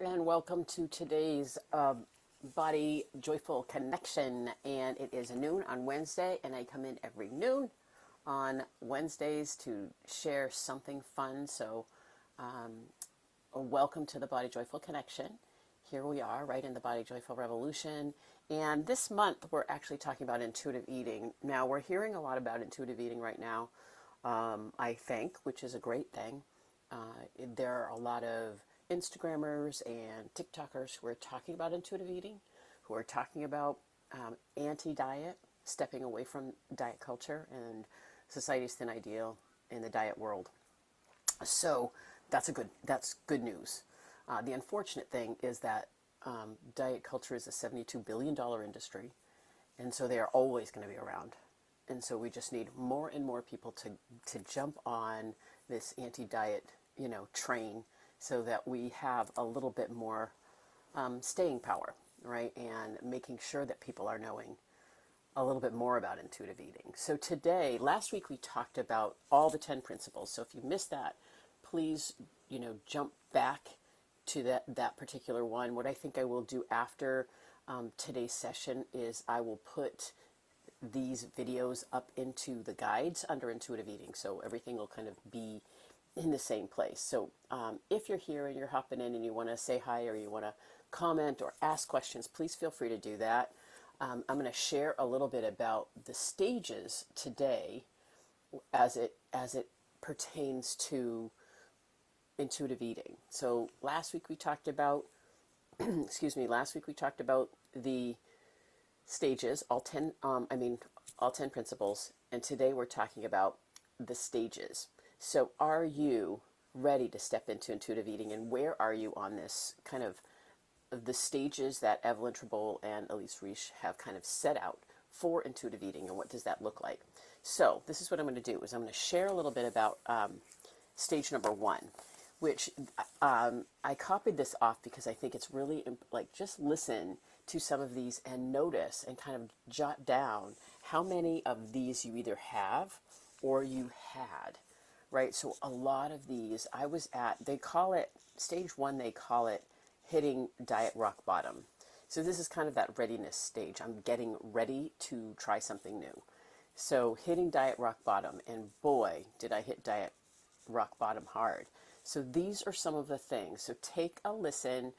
And welcome to today's Body Joyful Connection. And it is noon on Wednesday, and I come in every noon on Wednesdays to share something fun. So, welcome to the Body Joyful Connection. Here we are, right in the Body Joyful Revolution. And this month, we're actually talking about intuitive eating. Now, we're hearing a lot about intuitive eating right now, I think, which is a great thing. There are a lot of Instagrammers and TikTokers who are talking about intuitive eating, who are talking about anti-diet, stepping away from diet culture and society's thin ideal in the diet world. So that's good news. The unfortunate thing is that diet culture is a $72 billion industry, and so they are always going to be around. And so we just need more and more people to jump on this anti-diet, train, so that we have a little bit more staying power, right? And making sure that people are knowing a little bit more about intuitive eating. So today, last week we talked about all the 10 principles. So if you missed that, please, jump back to that particular one. What I think I will do after today's session is I will put these videos up into the guides under intuitive eating. So everything will kind of be in the same place. So if you're here and you're hopping in and you want to say hi or you want to comment or ask questions, please feel free to do that. I'm going to share a little bit about the stages today as it pertains to intuitive eating. So last week we talked about last week we talked about the stages, all 10 principles, and today we're talking about the stages. So are you ready to step into intuitive eating, and where are you on this kind of the stages that Evelyn Tribole and Elise Reich have kind of set out for intuitive eating, and what does that look like? So this is what I'm going to do, is I'm going to share a little bit about stage number 1, which I copied this off because I think it's really, just listen to some of these and notice and kind of jot down how many of these you either have or you had, right? So a lot of these I was at, they call it, stage 1, they call it hitting diet rock bottom. So this is kind of that readiness stage. I'm getting ready to try something new. So hitting diet rock bottom, and boy, did I hit diet rock bottom hard. So these are some of the things. So take a listen,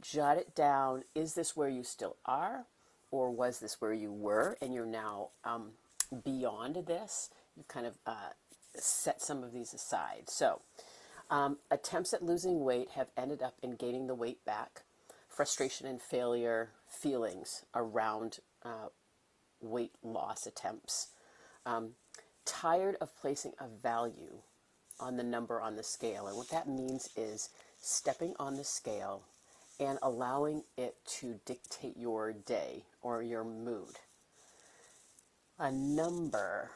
jot it down. Is this where you still are? Or was this where you were and you're now beyond this? You've kind of set some of these aside. So attempts at losing weight have ended up in gaining the weight back. Frustration and failure feelings around weight loss attempts. Tired of placing a value on the number on the scale. And what that means is stepping on the scale and allowing it to dictate your day or your mood. A number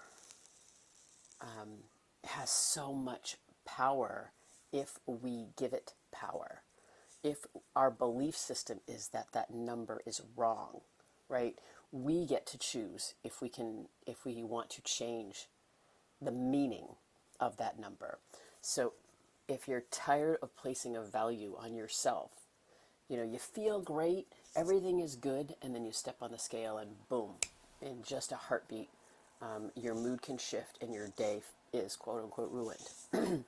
has so much power if we give it power. If our belief system is that that number is wrong, right? We get to choose if we want to change the meaning of that number. So if you're tired of placing a value on yourself, you feel great, everything is good, and then you step on the scale and boom, in just a heartbeat, your mood can shift and your day is quote unquote ruined.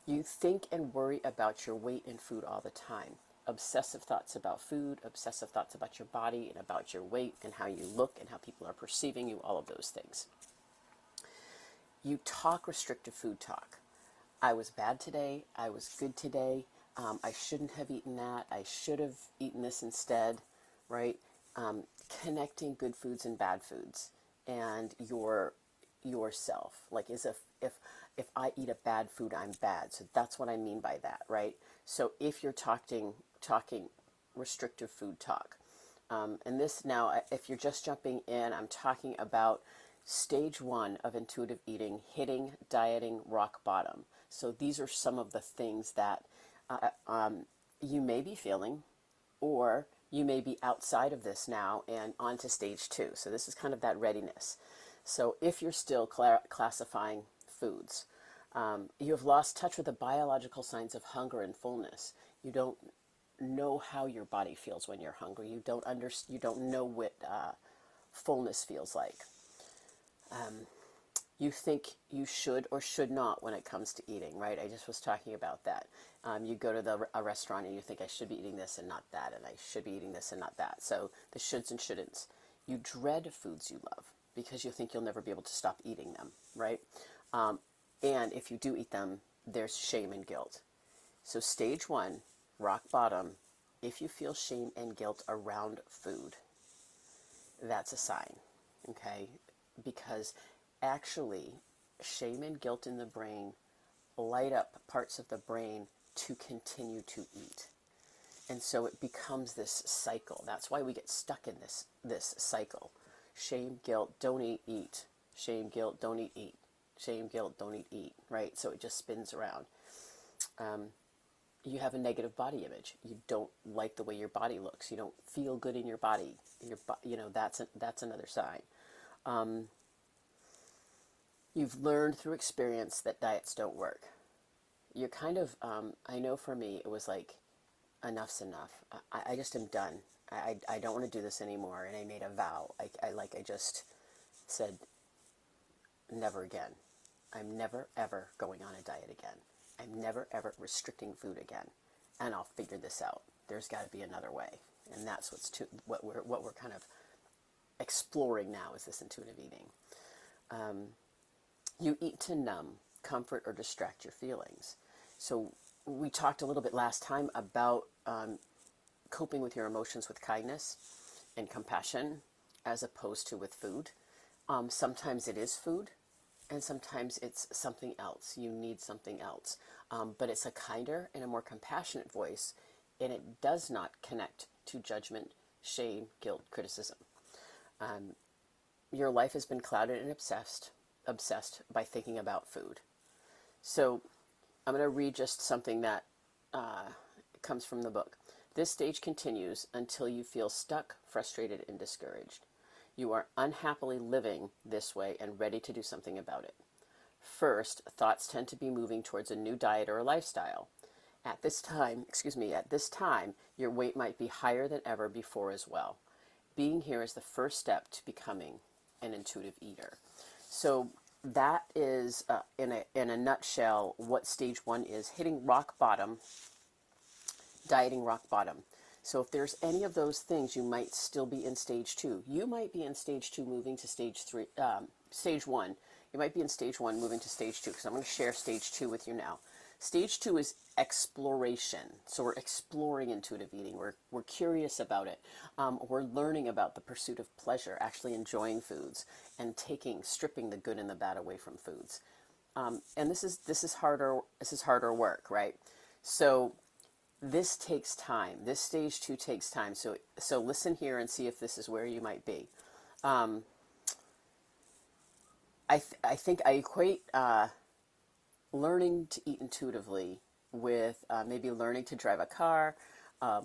You think and worry about your weight and food all the time. Obsessive thoughts about food, obsessive thoughts about your body and about your weight and how you look and how people are perceiving you, all of those things. You talk restrictive food talk. I was bad today. I was good today. I shouldn't have eaten that. I should have eaten this instead, right? Connecting good foods and bad foods and yourself. Like as if I eat a bad food, I'm bad. So that's what I mean by that, right? So if you're talking restrictive food talk, and this now, if you're just jumping in, I'm talking about stage 1 of intuitive eating, hitting dieting rock bottom. So these are some of the things that you may be feeling, or you may be outside of this now and on to stage 2. So this is kind of that readiness. So if you're still classifying foods, you have lost touch with the biological signs of hunger and fullness. You don't know how your body feels when you're hungry. You don't know what fullness feels like. You think you should or should not when it comes to eating, right? I just was talking about that. You go to a restaurant and you think I should be eating this and not that, and I should be eating this and not that. So the shoulds and shouldn'ts. You dread foods you love because you think you'll never be able to stop eating them, right? And if you do eat them, there's shame and guilt. So stage one, rock bottom, if you feel shame and guilt around food, that's a sign, okay? Because actually, shame and guilt in the brain light up parts of the brain to continue to eat. And so it becomes this cycle. That's why we get stuck in this cycle. Shame, guilt, don't eat, eat. Shame, guilt, don't eat, eat. Shame, guilt, don't eat, eat, right? So it just spins around. You have a negative body image. You don't like the way your body looks. You don't feel good in your body. That's another sign. You've learned through experience that diets don't work. You're kind of, I know for me, it was like, enough's enough. I just am done. I don't want to do this anymore. And I made a vow. I just said, never again. I'm never, ever going on a diet again. I'm never, ever restricting food again. And I'll figure this out. There's got to be another way. And that's what we're kind of exploring now is this intuitive eating. You eat to numb, comfort, or distract your feelings. So we talked a little bit last time about coping with your emotions with kindness and compassion as opposed to with food. Sometimes it is food, and sometimes it's something else. You need something else. But it's a kinder and a more compassionate voice, and it does not connect to judgment, shame, guilt, criticism. Your life has been clouded and obsessed by thinking about food. So I'm going to read just something that comes from the book. This stage continues until you feel stuck, frustrated, and discouraged. You are unhappily living this way and ready to do something about it. First, thoughts tend to be moving towards a new diet or a lifestyle. At this time, your weight might be higher than ever before as well. Being here is the first step to becoming an intuitive eater. So that is, in a nutshell, what stage one is: hitting rock bottom, dieting rock bottom. So if there's any of those things, you might still be in stage two. You might be in stage two, moving to stage one. You might be in stage one, moving to stage two, because I'm going to share stage two with you now. Stage two is exploration. So we're exploring intuitive eating. We're curious about it. We're learning about the pursuit of pleasure, actually enjoying foods, and stripping the good and the bad away from foods. And this is harder work, right? So this takes time. This stage two takes time. So listen here and see if this is where you might be. I think I equate learning to eat intuitively with maybe learning to drive a car,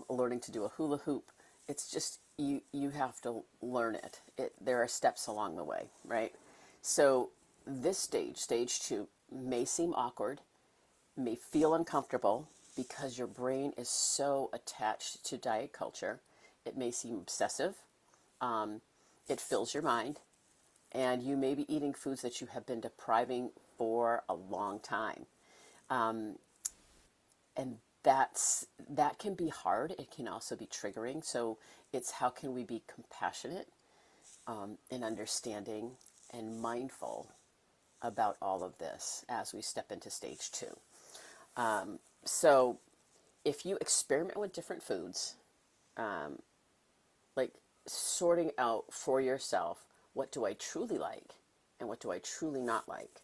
learning to do a hula hoop. It's just you have to learn it. There are steps along the way, right? So this stage two, may seem awkward, may feel uncomfortable because your brain is so attached to diet culture. It may seem obsessive. It fills your mind. And you may be eating foods that you have been depriving for a long time. And that can be hard. It can also be triggering. So it's how can we be compassionate and understanding and mindful about all of this as we step into stage two. So if you experiment with different foods, like sorting out for yourself, what do I truly like and what do I truly not like?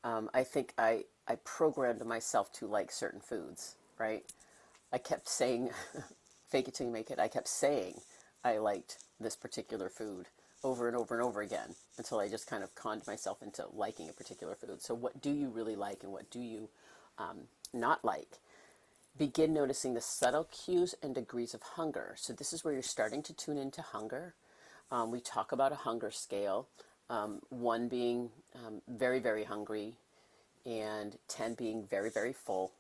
I think I programmed myself to like certain foods, right? I kept saying, fake it till you make it. I kept saying I liked this particular food over and over and over again until I just kind of conned myself into liking a particular food. So what do you really like and what do you not like? Begin noticing the subtle cues and degrees of hunger. So this is where you're starting to tune into hunger. We talk about a hunger scale, 1 being very, very hungry and 10 being very, very full.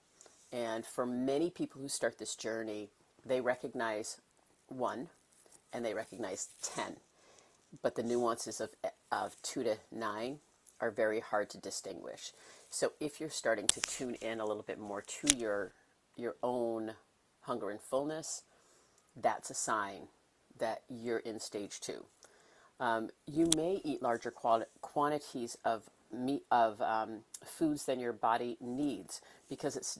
And for many people who start this journey, They recognize 1 and they recognize 10, but the nuances of 2 to 9 are very hard to distinguish. So if you're starting to tune in a little bit more to your own hunger and fullness, that's a sign that you're in stage 2. You may eat larger quantities of meat of foods than your body needs, because it's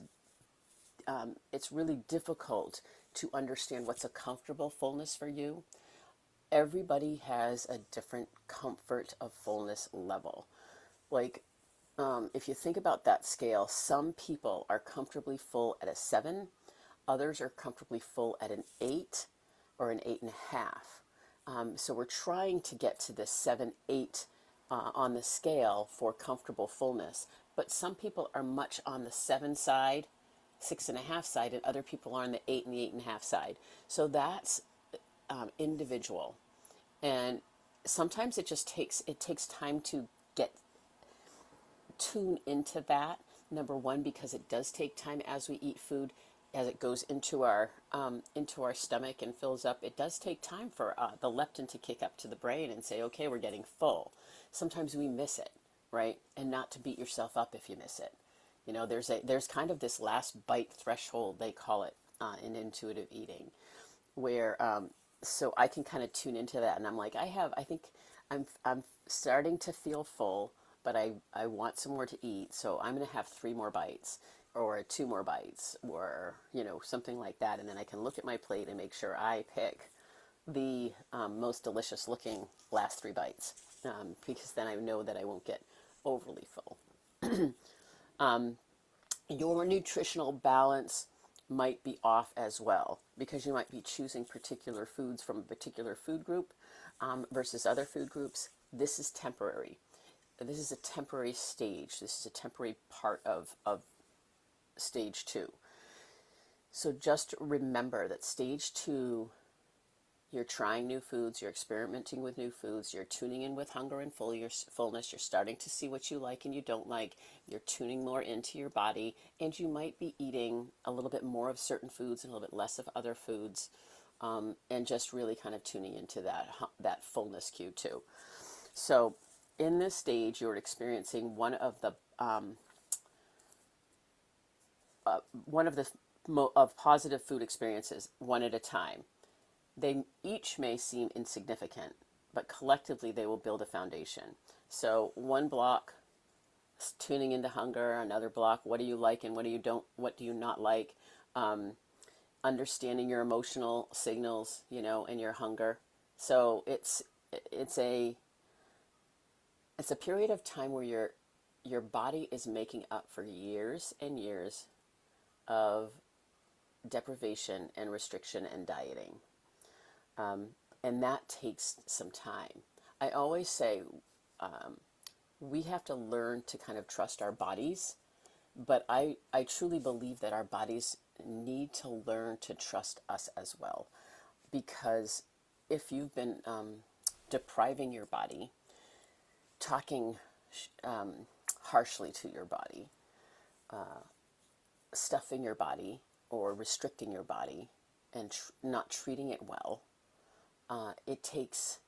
really difficult to understand what's a comfortable fullness for you. Everybody has a different comfort of fullness level. Like, if you think about that scale, some people are comfortably full at a 7, others are comfortably full at an 8 or an 8.5. So we're trying to get to this 7, 8 on the scale for comfortable fullness. But some people are much on the 7 side, 6.5 side, and other people are on the 8 and the 8.5 side. So that's individual. And sometimes it takes time to get tune into that. Number one, because it does take time as we eat food, as it goes into our stomach and fills up. It does take time for the leptin to kick up to the brain and say, okay, we're getting full. Sometimes we miss it, right? And not to beat yourself up if you miss it. You know, there's kind of this last bite threshold, they call it, in intuitive eating, where so I can kind of tune into that, and I'm like, I think I'm starting to feel full, but I want some more to eat, so I'm going to have 3 more bites or 2 more bites, or, you know, something like that. And then I can look at my plate and make sure I pick the most delicious looking last 3 bites, because then I know that I won't get overly full. Your nutritional balance might be off as well, because you might be choosing particular foods from a particular food group versus other food groups. This is temporary. This is a temporary stage. This is a temporary part of stage 2. So just remember that stage 2, you're trying new foods, you're experimenting with new foods, you're tuning in with hunger and fullness, you're starting to see what you like and you don't like, you're tuning more into your body, and you might be eating a little bit more of certain foods and a little bit less of other foods, and just really kind of tuning into that fullness cue too. So in this stage, you're experiencing one of the positive food experiences, one at a time. They each may seem insignificant, but collectively they will build a foundation. So one block, tuning into hunger; another block, what do you like and what do you not like? Understanding your emotional signals, you know, and your hunger. So it's a period of time where your body is making up for years and years of deprivation and restriction and dieting. And that takes some time. I always say we have to learn to kind of trust our bodies, but I truly believe that our bodies need to learn to trust us as well. Because if you've been depriving your body, talking harshly to your body, stuffing your body or restricting your body, and not treating it well, it takes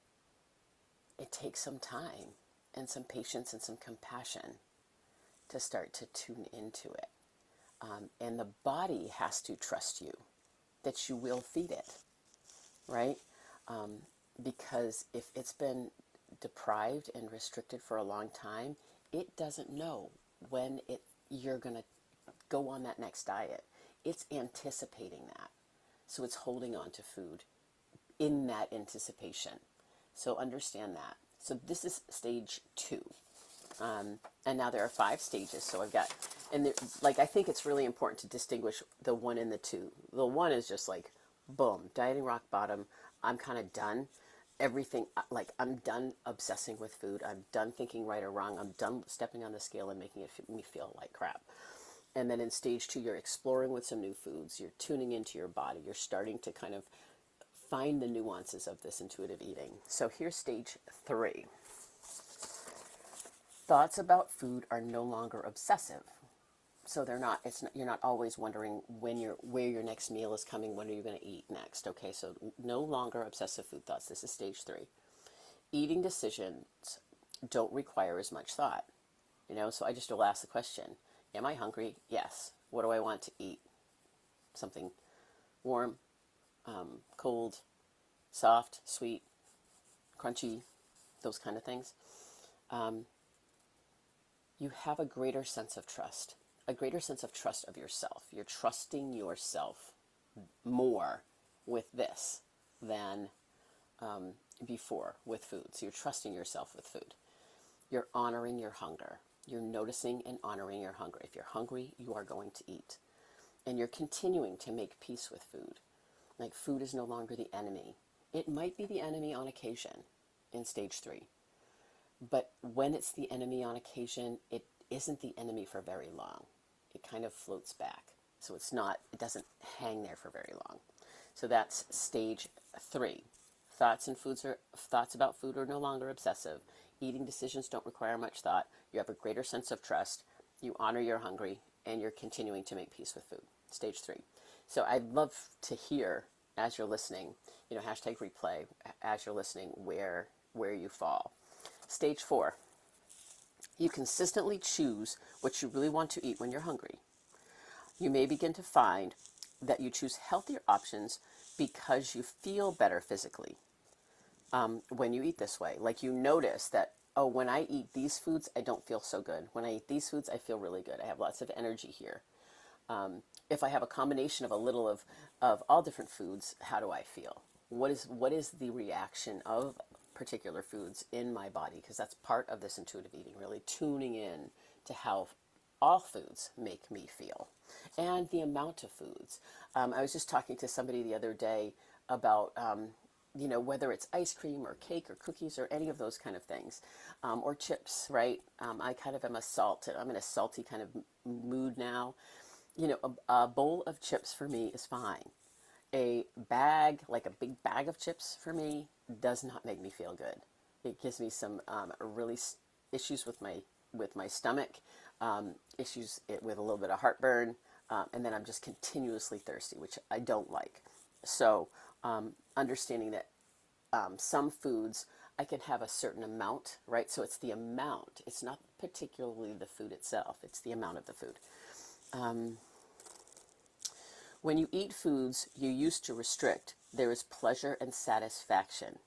some time and some patience and some compassion to start to tune into it. And the body has to trust you that you will feed it, right? Because if it's been deprived and restricted for a long time, it doesn't know when you're going to go on that next diet. It's anticipating that. So it's holding on to food in that anticipation. So understand that. So this is stage 2. And now there are 5 stages. So I've got, and there, like, I think it's really important to distinguish the 1 and the 2. The 1 is just like, boom, dieting rock bottom. I'm kind of done. Everything, like, I'm done obsessing with food. I'm done thinking right or wrong. I'm done stepping on the scale and making me feel like crap. And then in stage 2, you're exploring with some new foods. You're tuning into your body. You're starting to kind of find the nuances of this intuitive eating. So here's stage 3. Thoughts about food are no longer obsessive. So you're not always wondering where your next meal is coming, when are you going to eat next. Okay, so no longer obsessive food thoughts. This is stage 3. Eating decisions don't require as much thought. So I just will ask the question, am I hungry? Yes. What do I want to eat? Something warm, cold, soft, sweet, crunchy, those kind of things. You have a greater sense of trust, of yourself. You're trusting yourself more with this than before with food. So you're trusting yourself with food. You're honoring your hunger. You're noticing and honoring your hunger. If you're hungry, you are going to eat. And you're continuing to make peace with food. Like, food is no longer the enemy. It might be the enemy on occasion in stage 3. But when it's the enemy on occasion, it isn't the enemy for very long. It kind of floats back. So it doesn't hang there for very long. So that's stage 3. Thoughts about food are no longer obsessive. Eating decisions don't require much thought. You have a greater sense of trust. You honor your hungry, and you're continuing to make peace with food. Stage 3. So I'd love to hear, as you're listening, hashtag replay, as you're listening, where you fall. Stage 4. You consistently choose what you really want to eat when you're hungry. You may begin to find that you choose healthier options because you feel better physically when you eat this way. Like, you notice that, oh, when I eat these foods, I don't feel so good. When I eat these foods, I feel really good. I have lots of energy here. If I have a combination of a little of all different foods, how do I feel? What is the reaction of particular foods in my body? Because that's part of this intuitive eating, really tuning in to how all foods make me feel, and the amount of foods. I was just talking to somebody the other day about whether it's ice cream or cake or cookies or any of those kind of things, or chips, right? I kind of am I'm in a salty kind of mood now. A bowl of chips for me is fine. A bag, like a big bag of chips for me, does not make me feel good. It gives me some really issues with my stomach, issues with a little bit of heartburn, and then I'm just continuously thirsty, which I don't like. So understanding that some foods I can have a certain amount, right? So it's the amount. It's not particularly the food itself. It's the amount of the food. When you eat foods you used to restrict, there is pleasure and satisfaction,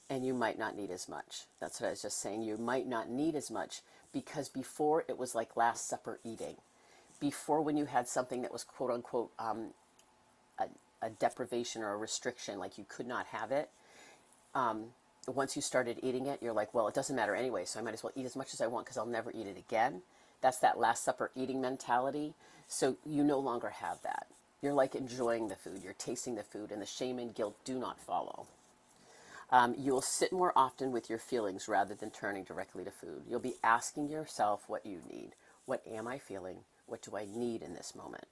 and you might not need as much. That's what I was just saying. You might not need as much because before it was like Last Supper eating. Before, when you had something that was quote unquote a deprivation or a restriction, like you could not have it, once you started eating it, you're like, well, it doesn't matter anyway, so I might as well eat as much as I want because I'll never eat it again. That's that Last Supper eating mentality. So you no longer have that. You're like enjoying the food. You're tasting the food, and the shame and guilt do not follow. You will sit more often with your feelings rather than turning directly to food. You'll be asking yourself what you need. What am I feeling? What do I need in this moment?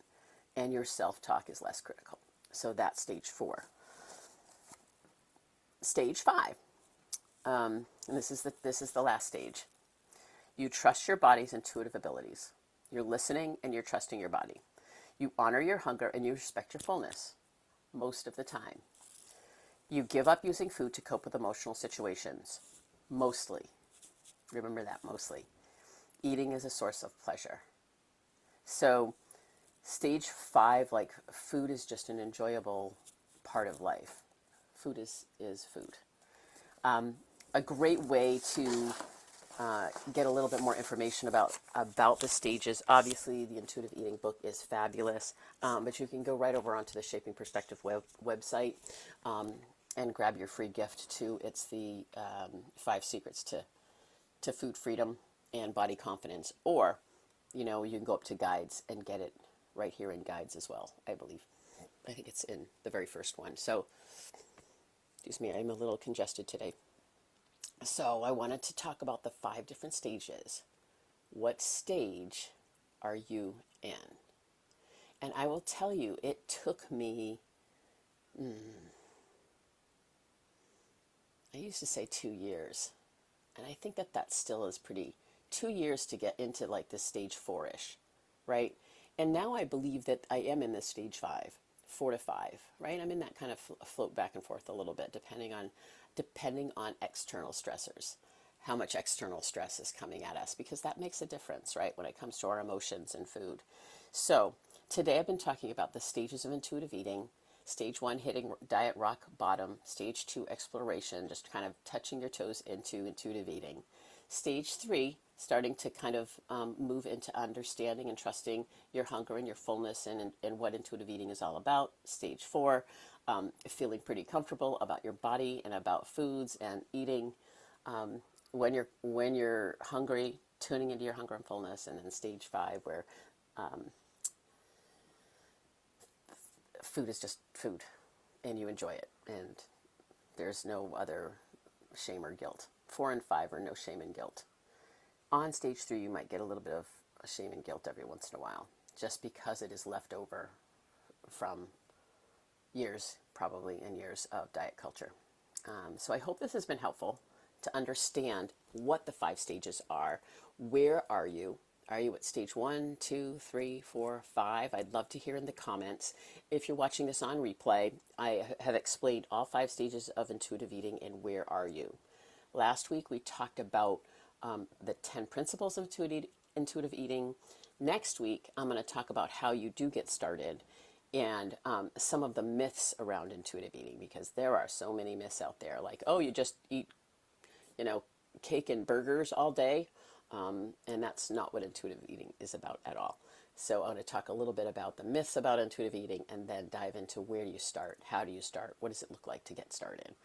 And your self-talk is less critical. So that's stage 4. Stage 5. And this is the last stage. You trust your body's intuitive abilities. You're listening and you're trusting your body. You honor your hunger and you respect your fullness most of the time. You give up using food to cope with emotional situations. Mostly. Remember that, mostly. Eating is a source of pleasure. So stage 5, like, food is just an enjoyable part of life. Food is food. A great way to get a little bit more information about the stages. Obviously, the Intuitive Eating book is fabulous, but you can go right over onto the Shaping Perspective website and grab your free gift too. It's the 5 Secrets to Food Freedom and Body Confidence, or you can go up to Guides and get it right here in Guides as well, I believe. I think it's in the very first one. So, excuse me, I'm a little congested today. So I wanted to talk about the 5 different stages. What stage are you in? And I will tell you, it took me, I used to say 2 years. And I think that still is 2 years to get into like this stage 4-ish. right? And now I believe that I am in this stage 5, 4 to 5, right? I'm in that kind of float back and forth a little bit, depending on external stressors, how much external stress is coming at us, because that makes a difference, right, when it comes to our emotions and food. So today I've been talking about the stages of intuitive eating. Stage 1, hitting diet rock bottom. Stage 2, exploration, just kind of touching your toes into intuitive eating. Stage 3, starting to kind of move into understanding and trusting your hunger and your fullness and what intuitive eating is all about. Stage 4, feeling pretty comfortable about your body and about foods and eating when you're hungry, tuning into your hunger and fullness. And then stage 5, where food is just food and you enjoy it and there's no other shame or guilt. 4 and 5 are no shame and guilt. On stage 3, you might get a little bit of shame and guilt every once in a while, just because it is left over from years, probably, and years of diet culture. So I hope this has been helpful to understand what the 5 stages are. Where are you? Are you at stage 1, 2, 3, 4, 5? I'd love to hear in the comments. If you're watching this on replay, I have explained all 5 stages of intuitive eating and where are you. Last week we talked about the 10 principles of intuitive eating. Next week I'm going to talk about how you do get started and some of the myths around intuitive eating, because there are so many myths out there, like, oh, you just eat, cake and burgers all day. And that's not what intuitive eating is about at all. So I'm going to talk a little bit about the myths about intuitive eating and then dive into where do you start? How do you start? What does it look like to get started?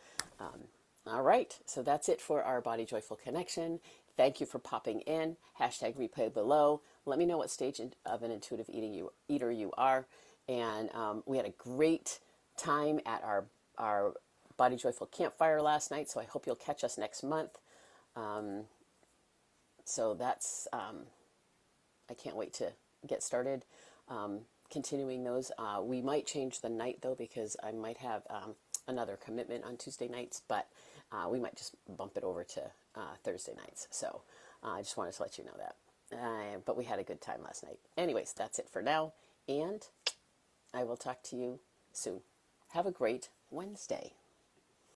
All right, so that's it for our Body Joyful Connection. Thank you for popping in. Hashtag replay below. Let me know what stage of an intuitive eater you are. And we had a great time at our Body Joyful Campfire last night, so I hope you'll catch us next month. So that's, I can't wait to get started continuing those. We might change the night, though, because I might have another commitment on Tuesday nights, but we might just bump it over to Thursday nights. So I just wanted to let you know that. But we had a good time last night. Anyways, that's it for now, and I will talk to you soon. Have a great Wednesday.